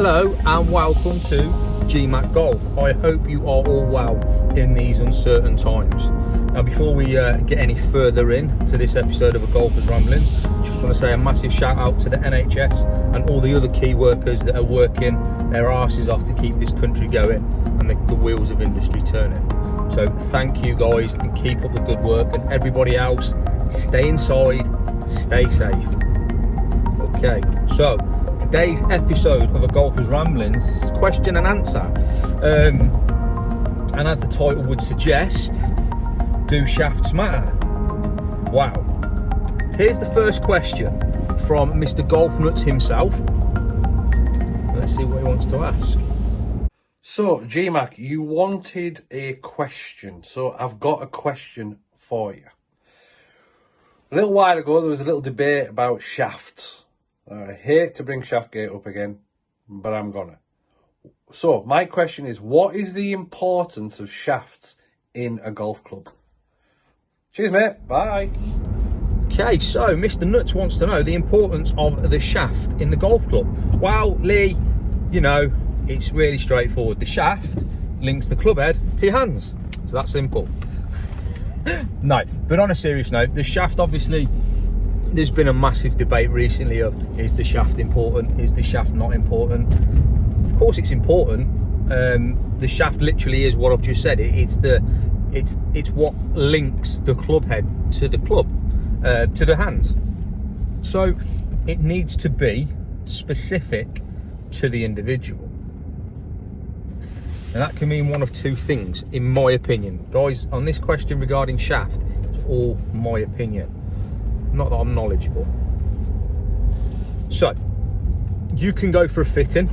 Hello and welcome to GMAC Golf. I hope you are all well in these uncertain times. Now before we get any further into this episode of A Golfers Ramblings, just want to say a massive shout out to the NHS and all the other key workers that are working their arses off to keep this country going and the wheels of industry turning. So thank you guys and keep up the good work, and everybody else, stay inside, stay safe. Okay, so today's episode of A Golfers Ramblings is question and answer. And as the title would suggest, do shafts matter? Wow. Here's the first question from Mr. Golf Nuts himself. Let's see what he wants to ask. So, GMAC, you wanted a question, so I've got a question for you. A little while ago, there was a little debate about shafts. I hate to bring Shaftgate up again, but I'm gonna. So, my question is, what is the importance of shafts in a golf club? Cheers, mate. Bye. Okay, so Mr. Nuts wants to know the importance of the shaft in the golf club. Well, Lee, you know, it's really straightforward. The shaft links the club head to your hands. So that's simple. No, but on a serious note, the shaft, obviously, there's been a massive debate recently of, is the shaft important? Is the shaft not important? Of course it's important. The shaft literally is what I've just said. It's what links the club head to the club, to the hands. So it needs to be specific to the individual. And that can mean one of two things, in my opinion. Guys, on this question regarding shaft, it's all my opinion. Not that I'm knowledgeable. So, you can go for a fitting,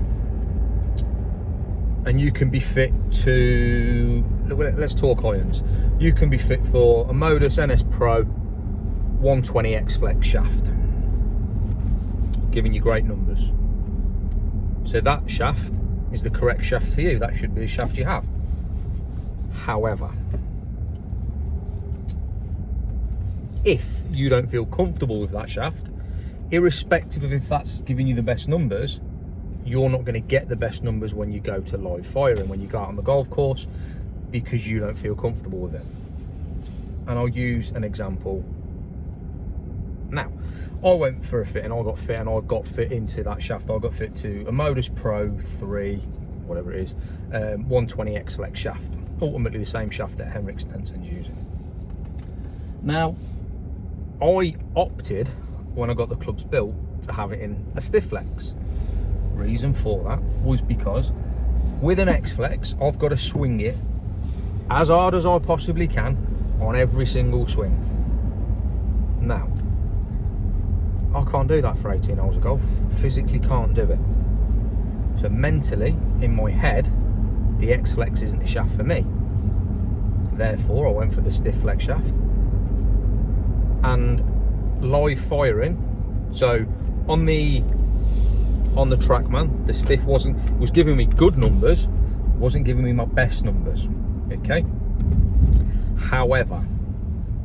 and you can be fit to, let's talk irons. You can be fit for a Modus NS Pro 120X Flex shaft, giving you great numbers. So that shaft is the correct shaft for you. That should be the shaft you have. However, if you don't feel comfortable with that shaft, irrespective of if that's giving you the best numbers, you're not going to get the best numbers when you go to live firing, when you go out on the golf course, because you don't feel comfortable with it. And I'll use an example now. I went for a fit and I got fit into that shaft. I got fit to a Modus Pro 3, whatever it is, 120X Flex shaft. Ultimately the same shaft that Henrik Stenson's using. Now, I opted, when I got the clubs built, to have it in a stiff flex. Reason for that was because with an X Flex, I've got to swing it as hard as I possibly can on every single swing. Now, I can't do that for 18 holes of golf. Physically can't do it. So mentally, in my head, the X Flex isn't the shaft for me. Therefore, I went for the stiff flex shaft. And live firing, so on the TrackMan, the stiff was giving me good numbers, wasn't giving me my best numbers. Okay. However,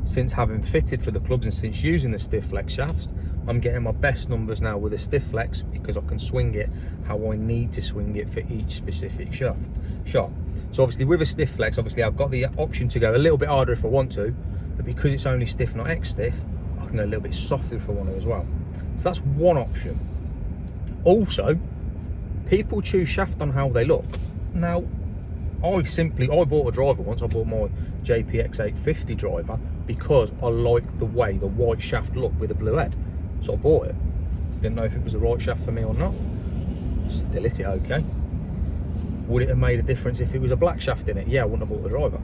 since having fitted for the clubs and since using the stiff flex shafts, I'm getting my best numbers now with a stiff flex because I can swing it how I need to swing it for each specific shot. So obviously with a stiff flex, obviously I've got the option to go a little bit harder if I want to, but because it's only stiff, not X stiff, I can go a little bit softer if I want to as well. So that's one option. Also, people choose shaft on how they look. Now, I bought a driver once. I bought my JPX 850 driver because I liked the way the white shaft looked with a blue head. So I bought it. Didn't know if it was the right shaft for me or not. Still hit it okay. Would it have made a difference if it was a black shaft in it? Yeah, I wouldn't have bought the driver.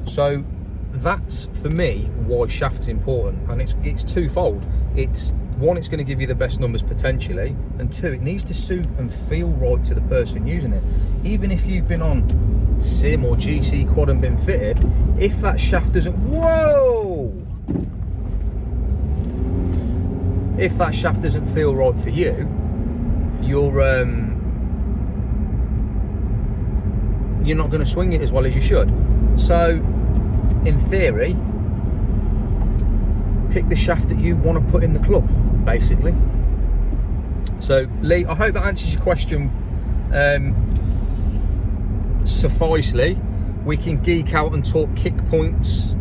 So that's, for me, why shaft's important. And it's twofold. It's one, it's going to give you the best numbers potentially, and two, it needs to suit and feel right to the person using it. Even if you've been on Sim or GC quad and been fitted, if that shaft doesn't, if that shaft doesn't feel right for you, you're not going to swing it as well as you should. So in theory, pick the shaft that you want to put in the club, basically. So Lee, I hope that answers your question Sufficely, we can geek out and talk kick points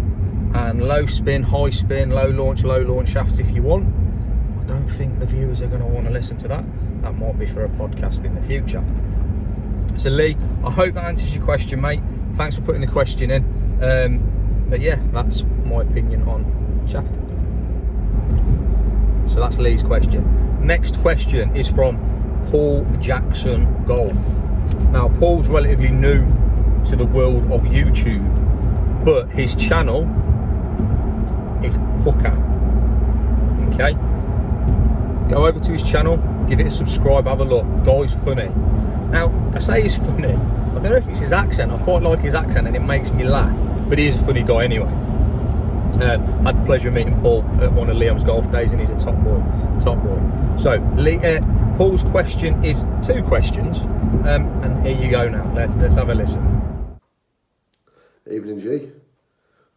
and low spin, high spin, low launch shafts if you want. I don't think the viewers are going to want to listen to that. That might be for a podcast in the future. So Lee, I hope that answers your question, mate. Thanks for putting the question in. But yeah, that's my opinion on shaft. So that's Lee's question. Next question is from Paul Jackson Golf. Now, Paul's relatively new to the world of YouTube, but his channel is Hooker. Okay? Go over to his channel, give it a subscribe, have a look. Guy's funny. Now, I say he's funny. I don't know if it's his accent. I quite like his accent and it makes me laugh, but he is a funny guy anyway. I had the pleasure of meeting Paul at one of Liam's golf days, and he's a top boy. So, Paul's question is 2 questions, and here you go now. Let's have a listen. Evening, G.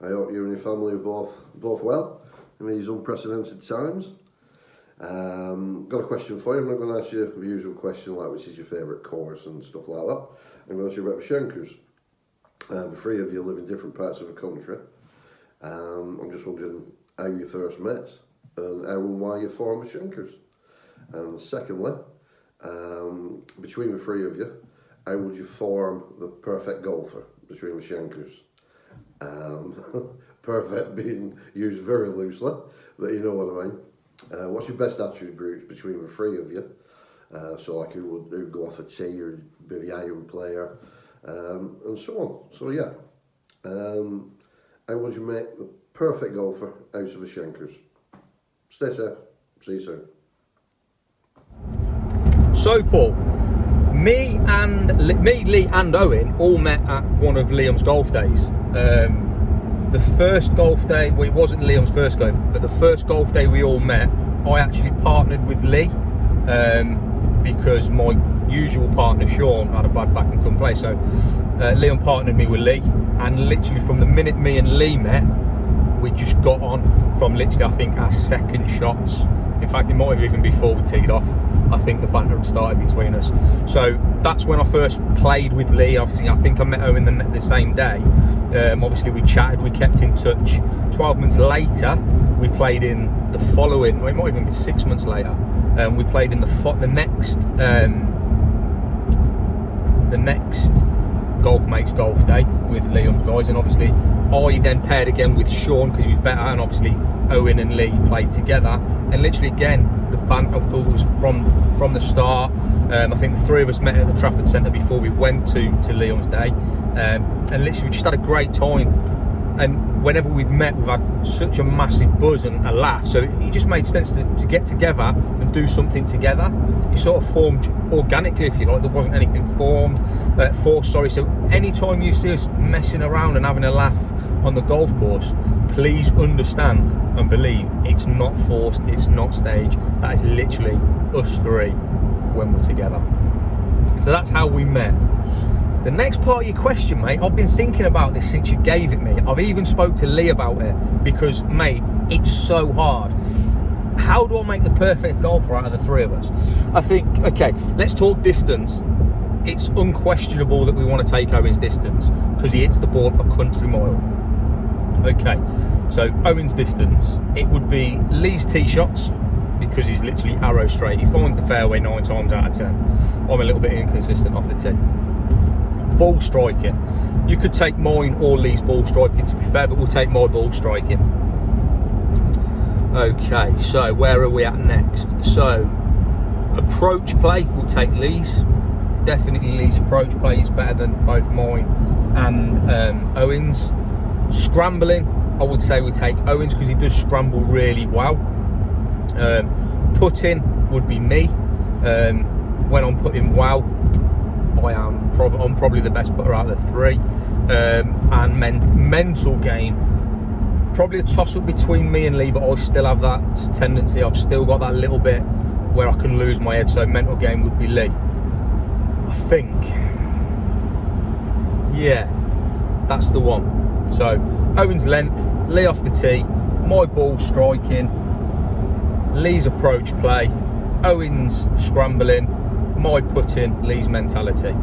I hope you and your family are both well in these unprecedented times. Got a question for you. I'm not going to ask you the usual question like which is your favourite course and stuff like that. I'm going to ask you about Shankers. The 3 of you live in different parts of the country. I'm just wondering how you first met and how and why you formed Shankers. And secondly, between the 3 of you, how would you form the perfect golfer between the Shankers? Perfect being used very loosely, but you know what I mean. What's your best attributes between the 3 of you? So like who would go off a tee or be the iron player, and so on. So yeah. How would you make the perfect golfer out of the Shankers? Stay safe. See you soon. So Paul, me, Lee and Owen all met at one of Liam's golf days. The first golf day, well, it wasn't Liam's first golf, but the first golf day we all met, I actually partnered with Lee because my usual partner Sean had a bad back and couldn't play. So Liam partnered me with Lee, and literally from the minute me and Lee met, we just got on from literally, I think, our second shots. In fact, it might have even before we teed off. I think the banter had started between us. So that's when I first played with Lee. Obviously, I think I met Owen the same day. Obviously, we chatted, we kept in touch. 12 months later, we played in the following, well, it might even be 6 months later. We played in the next Golf Makes Golf Day with Liam's guys, and obviously I then paired again with Sean because he was better, and obviously Owen and Lee played together, and literally again the banter was from the start. I think the 3 of us met at the Trafford Centre before we went to Liam's day, and literally we just had a great time. And whenever we've met, we've had such a massive buzz and a laugh. So it just made sense to get together and do something together. It sort of formed organically, if you like. There wasn't anything forced. So anytime you see us messing around and having a laugh on the golf course, please understand and believe it's not forced, it's not staged. That is literally us 3 when we're together. So that's how we met. The next part of your question, mate, I've been thinking about this since you gave it me. I've even spoke to Lee about it because, mate, it's so hard. How do I make the perfect golfer out of the 3 of us? I think, okay, let's talk distance. It's unquestionable that we want to take Owen's distance because he hits the ball a country mile. Okay, so Owen's distance, it would be Lee's tee shots because he's literally arrow straight. He finds the fairway 9 times out of 10. I'm a little bit inconsistent off the tee. Ball striking, you could take mine or Lee's ball striking, to be fair, but we'll take my ball striking. Okay, so where are we at next? So approach play, we'll take Lee's. Definitely Lee's approach play is better than both mine and Owen's. Scrambling, I would say we take Owen's because he does scramble really well. Putting would be me. When I'm putting well, I'm probably the best putter out of the 3. And mental game, probably a toss-up between me and Lee, but I still have that tendency. I've still got that little bit where I can lose my head, so mental game would be Lee. I think, yeah, that's the one. So Owen's length, Lee off the tee, my ball striking, Lee's approach play, Owen's scrambling, my putting, Lee's mentality.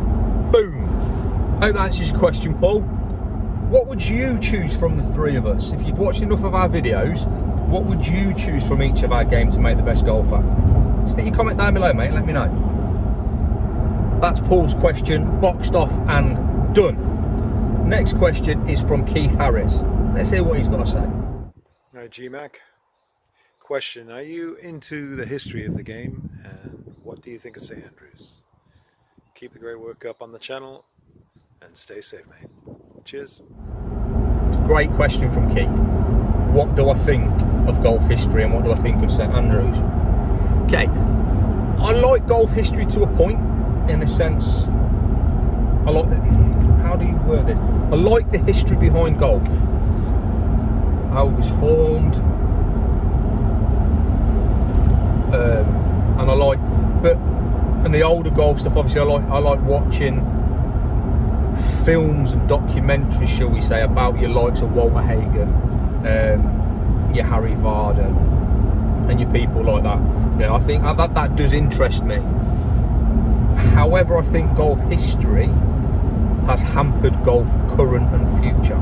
Boom. Hope that answers your question, Paul. What would you choose from the three of us? If you'd watched enough of our videos, what would you choose from each of our games to make the best golfer? Stick your comment down below, mate, and let me know. That's Paul's question, boxed off and done. Next question is from Keith Harris. Let's hear what he's got to say. Hi GMAC. Question, are you into the history of the game and what do you think of St Andrews? Keep the great work up on the channel and stay safe, mate. Cheers. Great question from Keith. What do I think of golf history and what do I think of St Andrews? Okay, I like golf history to a point, in the sense, I like the, how do you word this? I like the history behind golf, how it was formed, and I like, and the older golf stuff, obviously I like watching films and documentaries, shall we say, about your likes of Walter Hagen, your Harry Varden, and your people like that. You know, I think that does interest me. However, I think golf history has hampered golf current and future,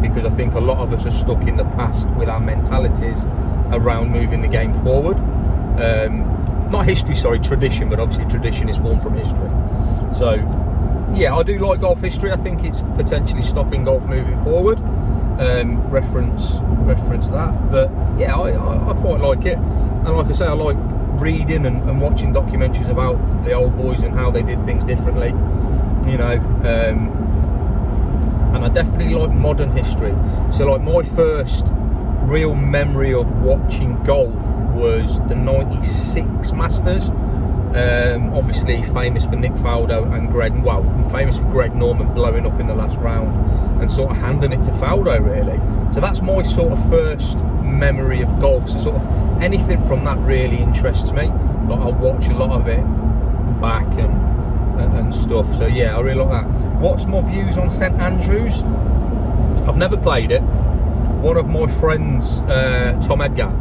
because I think a lot of us are stuck in the past with our mentalities around moving the game forward. Not history, sorry, tradition, but obviously tradition is formed from history. So yeah, I do like golf history. I think it's potentially stopping golf moving forward. Reference that, but yeah, I quite like it. And like I say, I like reading and watching documentaries about the old boys and how they did things differently, you know. And I definitely like modern history. So like my first real memory of watching golf was the '96 Masters. Obviously famous for Nick Faldo and famous for Greg Norman blowing up in the last round and sort of handing it to Faldo, really. So that's my sort of first memory of golf. So sort of anything from that really interests me. Like, I'll watch a lot of it back and stuff. So yeah, I really like that. What's my views on St Andrews? I've never played it. One of my friends, Tom Edgar,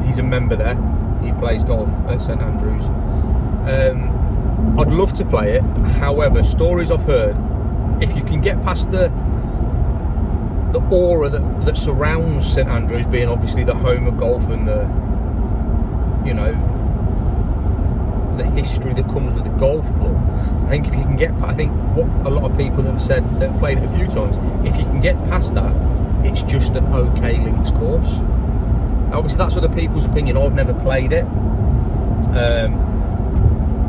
he's a member there. He plays golf at St Andrews. I'd love to play it. However, stories I've heard, if you can get past the aura that surrounds St Andrews, being obviously the home of golf and the, you know, the history that comes with the golf club, I think if you can get, I think what a lot of people have said that have played it a few times, if you can get past that, it's just an okay links course. Obviously that's other people's opinion. I've never played it,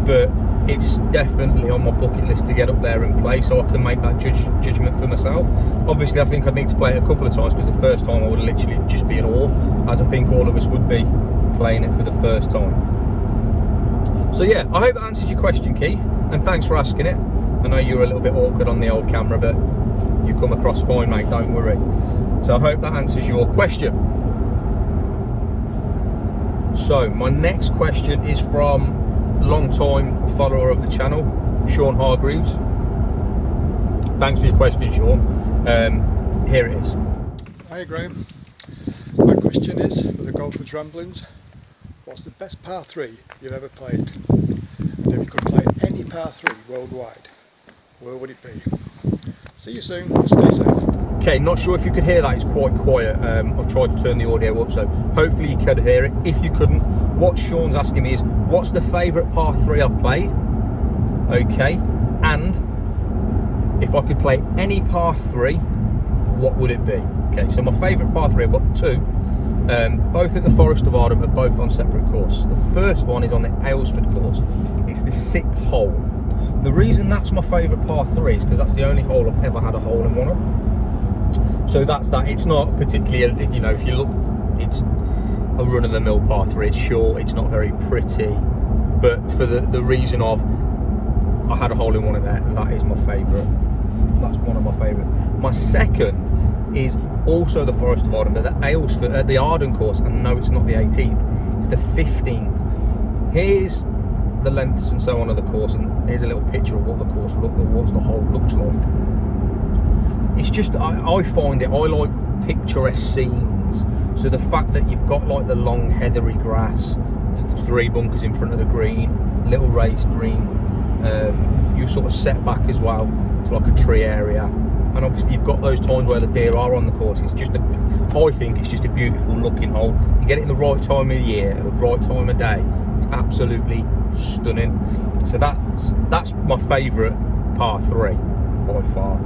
but it's definitely on my bucket list to get up there and play, so I can make that judgment for myself. Obviously I think I'd need to play it a couple of times, because the first time I would literally just be in awe, as I think all of us would be playing it for the first time. So yeah, I hope that answers your question, Keith, and thanks for asking it. I know you're a little bit awkward on the old camera, but you come across fine, mate, don't worry. So I hope that answers your question. So my next question is from long-time follower of the channel, Sean Hargreaves. Thanks for your question, Sean. Here it is. Hi Graham. My question is, for the Golfers Ramblings, what's the best par 3 you've ever played? And if you could play any par 3 worldwide, where would it be? See you soon, stay safe. Okay, not sure if you could hear that, it's quite quiet. I've tried to turn the audio up, so hopefully you could hear it. If you couldn't, what Sean's asking me is, what's the favourite par 3 I've played? Okay, and if I could play any par 3, what would it be? Okay, so my favourite par 3, I've got 2, both at the Forest of Arden, but both on separate course. The first one is on the Aylesford course. It's the 6th hole. The reason that's my favourite par 3 is because that's the only hole I've ever had a hole in one on. So that's that. It's not particularly, you know, if you look, it's a run-of-the-mill par 3. It's short, it's not very pretty, but for the reason of I had a hole in one in there, and that is my favourite. That's one of my favourite. My second is also the Forest of Arden, but the Aylesford, at the Arden course, and no, it's not the 18th, it's the 15th. Here's the lengths and so on of the course, and here's a little picture of what the course what the hole looks like. It's just, I find it, I like picturesque scenes. So the fact that you've got like the long heathery grass, the 3 bunkers in front of the green, little raised green. You sort of set back as well to like a tree area, and obviously you've got those times where the deer are on the course. It's just I think it's just a beautiful looking hole. You get it in the right time of the year and the right time of day. It's absolutely stunning. So that's my favourite par 3 by far.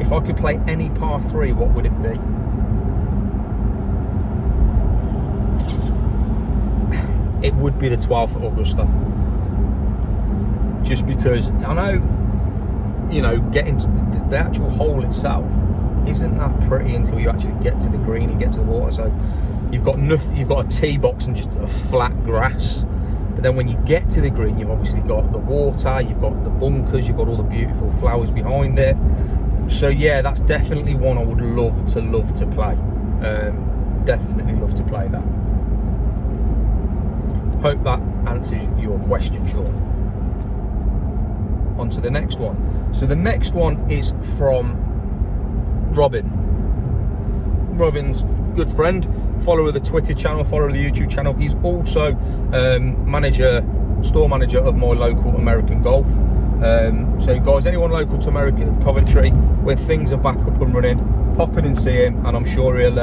If I could play any par 3, what would it be? It would be the 12th at Augusta. Just because I know, you know, getting to the actual hole itself isn't that pretty until you actually get to the green and get to the water. So you've got nothing, you've got a tee box and just a flat grass. But then when you get to the green, you've obviously got the water, you've got the bunkers, you've got all the beautiful flowers behind it. So yeah, that's definitely one I would love to play. Definitely love to play that. Hope that answers your question, Sean. On to the next one. So the next one is from Robin. Robin's good friend, follower of the Twitter channel, follower of the YouTube channel. He's also store manager of my local American Golf. So guys, anyone local to American Coventry, when things are back up and running, pop in and see him, and I'm sure he'll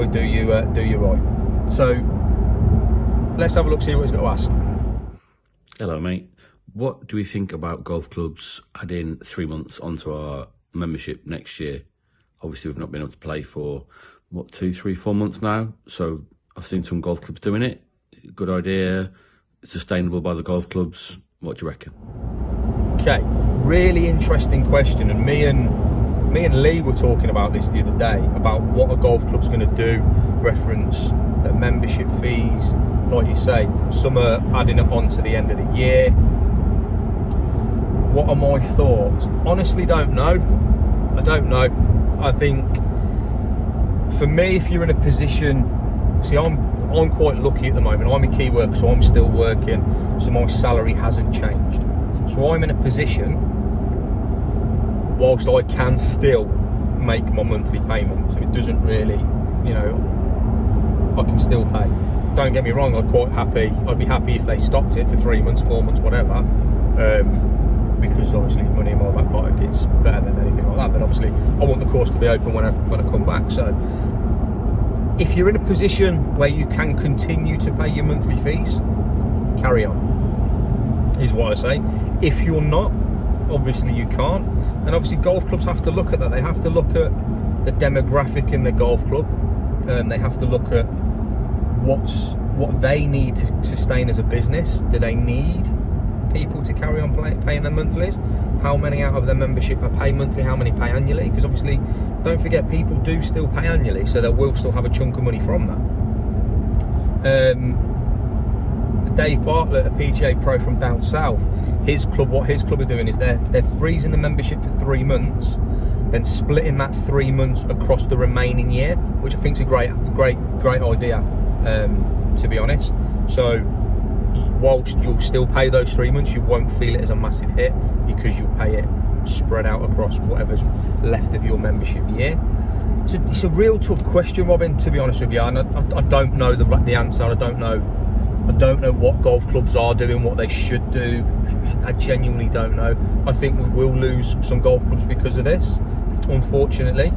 do you right. So let's have a look, see what he's got to ask. Hello, mate. What do we think about golf clubs adding 3 months onto our membership next year? Obviously, we've not been able to play for, 2, 3, 4 months now. So I've seen some golf clubs doing it. Good idea, sustainable by the golf clubs. What do you reckon? Okay, really interesting question. And me and Lee were talking about this the other day, about what a golf club's going to do, reference the membership fees. Like you say, some are adding it on to the end of the year. What are my thoughts? Honestly, don't know. I don't know. I think for me, if you're in a position, see, I'm quite lucky at the moment. I'm a key worker, so I'm still working, so my salary hasn't changed. So I'm in a position, whilst I can still make my monthly payment, so it doesn't really, you know, I can still pay. Don't get me wrong, I'd be happy if they stopped it for 3 months, 4 months, whatever, because obviously money in my back pocket is better than anything like that. But obviously I want the course to be open when I come back. So if you're in a position where you can continue to pay your monthly fees, carry on, is what I say. If you're not, obviously you can't. And obviously golf clubs have to look at that. They have to look at the demographic in the golf club. They have to look at what they need to sustain as a business. Do they need people to carry on paying their monthlies? How many out of their membership are pay monthly? How many pay annually? Because obviously, don't forget, people do still pay annually, so they will still have a chunk of money from that. Dave Bartlett, a PGA pro from down south, what his club are doing is they're freezing the membership for 3 months, then splitting that 3 months across the remaining year, which I think is a great idea, to be honest. So whilst you'll still pay those 3 months, you won't feel it as a massive hit, because you'll pay it spread out across whatever's left of your membership year. So it's a real tough question, Robin, to be honest with you, and I don't know the answer. I don't know what golf clubs are doing, what they should do. I genuinely don't know. I think we will lose some golf clubs because of this, unfortunately.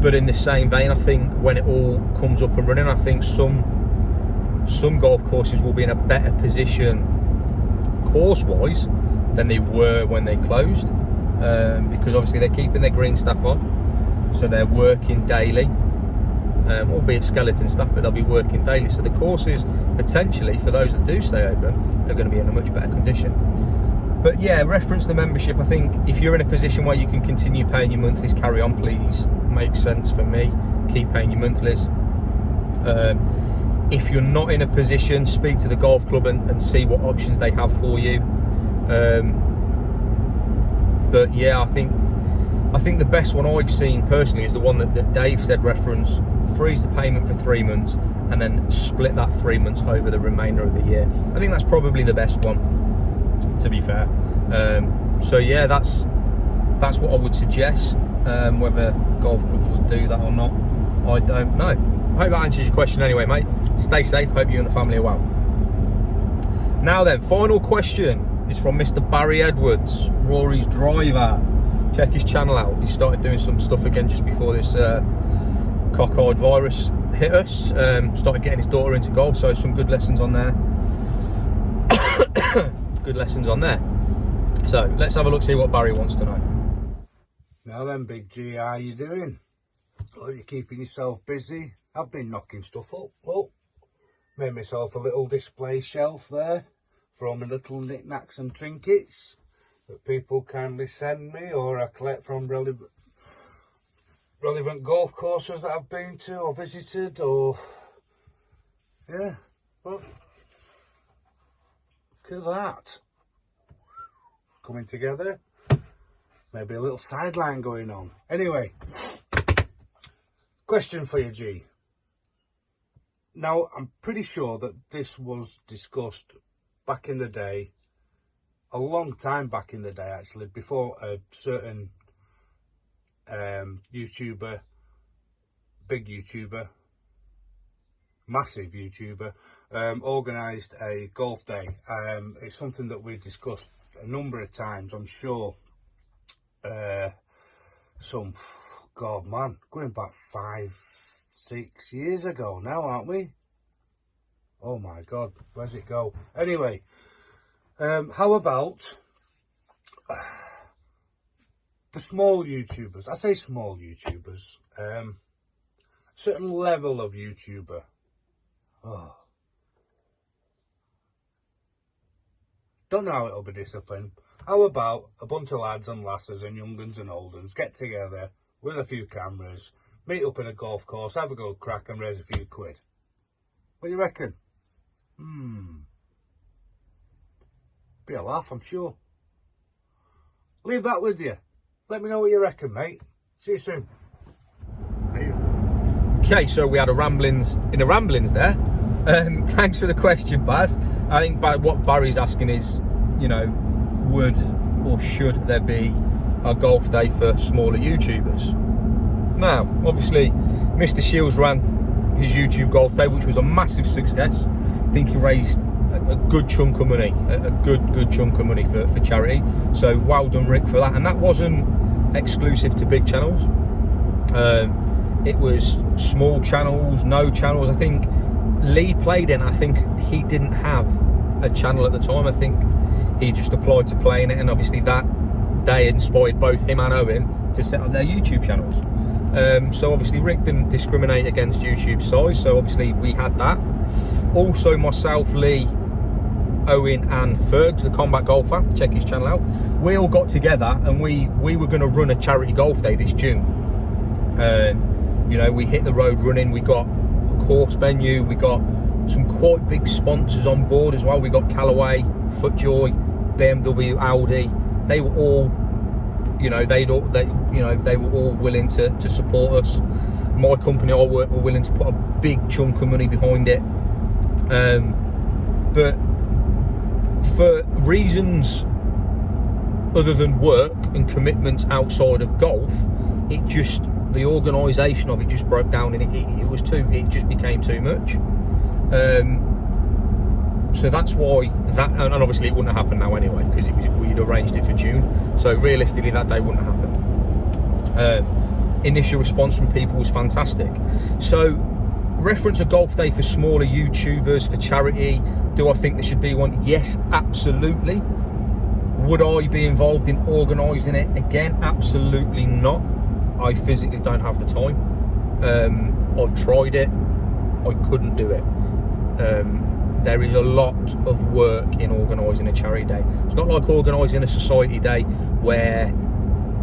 But in the same vein, I think when it all comes up and running, I think some golf courses will be in a better position course-wise than they were when they closed, because obviously they're keeping their green staff on, so they're working daily, albeit skeleton stuff, but they'll be working daily. So the courses, potentially, for those that do stay open, are going to be in a much better condition. But yeah, reference the membership. I think if you're in a position where you can continue paying your monthlies, carry on, please. Makes sense for me. Keep paying your monthlies. If you're not in a position, speak to the golf club and see what options they have for you. But yeah, I think the best one I've seen personally is the one that Dave said, reference, freeze the payment for 3 months and then split that 3 months over the remainder of the year. I think that's probably the best one, to be fair. So yeah, that's what I would suggest. Whether golf clubs would do that or not, I don't know. I hope that answers your question anyway, mate. Stay safe, hope you and the family are well. Now then, final question is from Mr. Barry Edwards, Rory's driver. Check his channel out. He started doing some stuff again just before this cockeyed virus hit us. Started getting his daughter into golf, so some good lessons on there. Good lessons on there. So let's have a look, see what Barry wants to know. Now then, Big G, how you doing? Hope you're keeping yourself busy. I've been knocking stuff up. Well, made myself a little display shelf there for all my little knickknacks and trinkets that people kindly send me or I collect from relevant golf courses that I've been to or visited, or yeah, well, look at that coming together. Maybe a little sideline going on. Anyway, question for you, G. Now, I'm pretty sure that this was discussed back in the day, a long time back in the day actually, before a certain YouTuber, big YouTuber, massive YouTuber, organised a golf day. It's something that we discussed a number of times, I'm sure. God man, going back 5-6 years ago now, aren't we? Oh my God, where's it go? Anyway, how about the small YouTubers? I say small YouTubers, certain level of YouTuber. Oh, don't know how it'll be disciplined. How about a bunch of lads and lasses and young uns and old uns get together with a few cameras, meet up in a golf course, have a good crack and raise a few quid? What do you reckon? Be a laugh, I'm sure. Leave that with you. Let me know what you reckon, mate. See you soon. Okay, so we had a ramblings there. Thanks for the question, Baz. I think what Barry's asking is, you know, would or should there be a golf day for smaller YouTubers? Now, obviously, Mr. Shields ran his YouTube golf day, which was a massive success. I think he raised a good chunk of money, a good chunk of money for charity. So well done, Rick, for that. And that wasn't exclusive to big channels. It was small channels, no channels. I think Lee played in. I think he didn't have a channel at the time. I think he just applied to play in it, and obviously that day inspired both him and Owen to set up their YouTube channels. So obviously Rick didn't discriminate against YouTube size, so obviously we had that. Also myself, Lee, Owen and Fergs, the combat golfer, check his channel out, we all got together and we were going to run a charity golf day this June. You know, we hit the road running, we got a course venue, we got some quite big sponsors on board as well. We got Callaway, FootJoy, BMW, Audi. They were all, you know, they were all willing to support us. My company I work were willing to put a big chunk of money behind it. But for reasons other than work and commitments outside of golf, the organisation of it just broke down, and it just became too much. So that's why that, and obviously it wouldn't have happened now anyway, because we'd arranged it for June. So realistically that day wouldn't have happened. Initial response from people was fantastic. So reference a golf day for smaller YouTubers for charity. Do I think there should be one? Yes, absolutely. Would I be involved in organising it again? Absolutely not. I physically don't have the time. I've tried it, I couldn't do it. There is a lot of work in organising a charity day. It's not like organising a society day where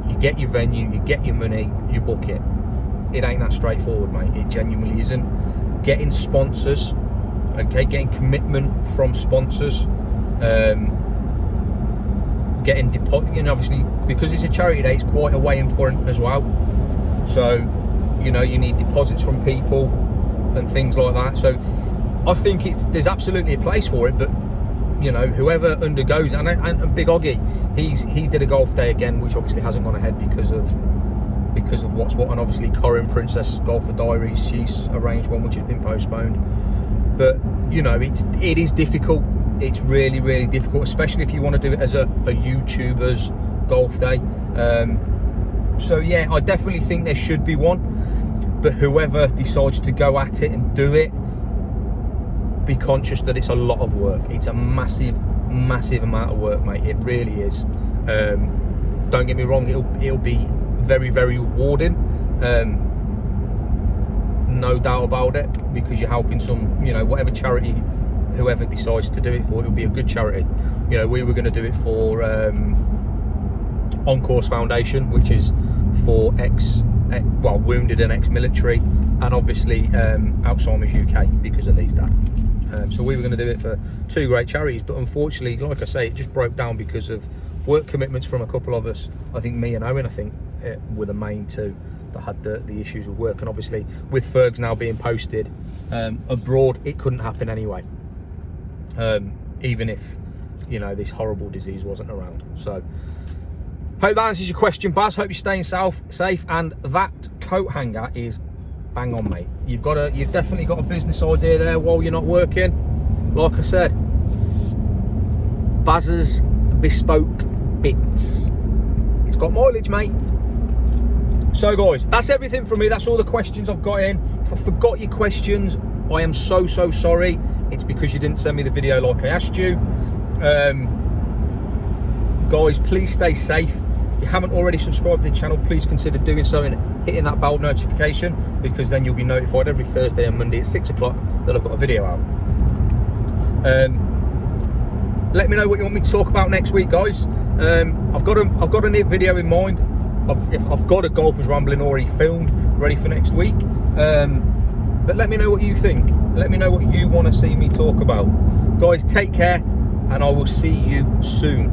you get your venue, you get your money, you book it. It ain't that straightforward, mate. It genuinely isn't. Getting sponsors, okay, getting commitment from sponsors, getting deposit, and obviously because it's a charity day, it's quite a way in front as well. So, you know, you need deposits from people and things like that. So I think there's absolutely a place for it, but you know, whoever undergoes, and Big Oggy, he did a golf day again, which obviously hasn't gone ahead because of what's what, and obviously Corinne Princess Golfer Diaries, she's arranged one which has been postponed. But you know, it is difficult. it's really, really difficult, especially if you want to do it as a YouTuber's golf day. So yeah, I definitely think there should be one, but whoever decides to go at it and do it, be conscious that it's a lot of work. It's a massive amount of work, mate. It really is. Don't get me wrong, it'll be very, very rewarding, no doubt about it, because you're helping some, you know, whatever charity whoever decides to do it for, it'll be a good charity. You know, we were going to do it for On Course Foundation, which is for wounded and ex-military, and obviously Alzheimer's UK because of Lee's dad. So we were going to do it for 2 great charities, but unfortunately, like I say, it just broke down because of work commitments from a couple of us. I think me and Owen, were the main 2 that had the issues with work, and obviously with Fergs now being posted abroad, it couldn't happen anyway, even if, you know, this horrible disease wasn't around. So hope that answers your question, Baz. Hope you're staying safe, and that coat hanger is bang on, mate. You've definitely got a business idea there while you're not working. Like I said, Baz's Bespoke Bits. It's got mileage, mate. So guys, that's everything from me. That's all the questions I've got in. If I forgot your questions, I am so sorry. It's because you didn't send me the video like I asked you. Guys, please stay safe. If you haven't already subscribed to the channel, please consider doing so and hitting that bell notification, because then you'll be notified every Thursday and Monday at 6 o'clock that I've got a video out. Let me know what you want me to talk about next week, guys. I've got a video in mind. I've got a Golfers Rambling already filmed, ready for next week. But let me know what you think. Let me know what you want to see me talk about. Guys, take care, and I will see you soon.